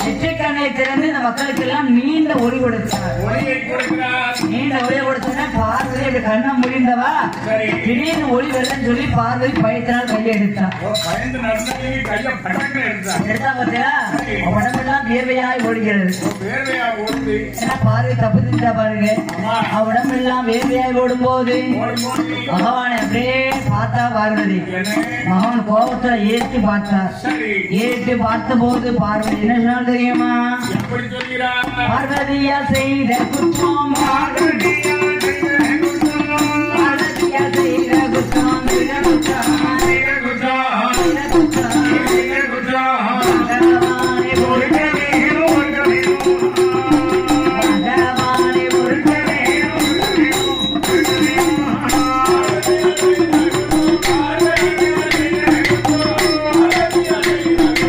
நெற்றிக்கண்ணை திறந்து இந்த மக்களுக்கு எல்லாம் நீண்ட ஒளி கொடுத்தார். நீண்ட ஒளியை கொடுத்தா பார்வதி அப்படி கண்ணை முடிந்தவா திடீர்னு ஒளி வரலன்னு சொல்லி பார்வதி பயத்தினால் கையை எடுத்தார். எடுத்தா பார்த்தியா உடம்பெல்லாம் வேர்வையாய் ஓடுகிறது. பார்வை தப்பு செஞ்சா பாருங்க. உடம்பெல்லாம் வேர்வையாய் ஓடும் போது பகவானை அப்படியே பார்த்தா பார்வதி. மகன் கோபத்துல ஏற்றி பார்த்தார். ஏற்றி பார்த்த போது பார்வதி என்ன சொன்னால் தெரியுமா? பார்வதியா செய்த குற்றம் பார்வதியா செய்த குற்றம்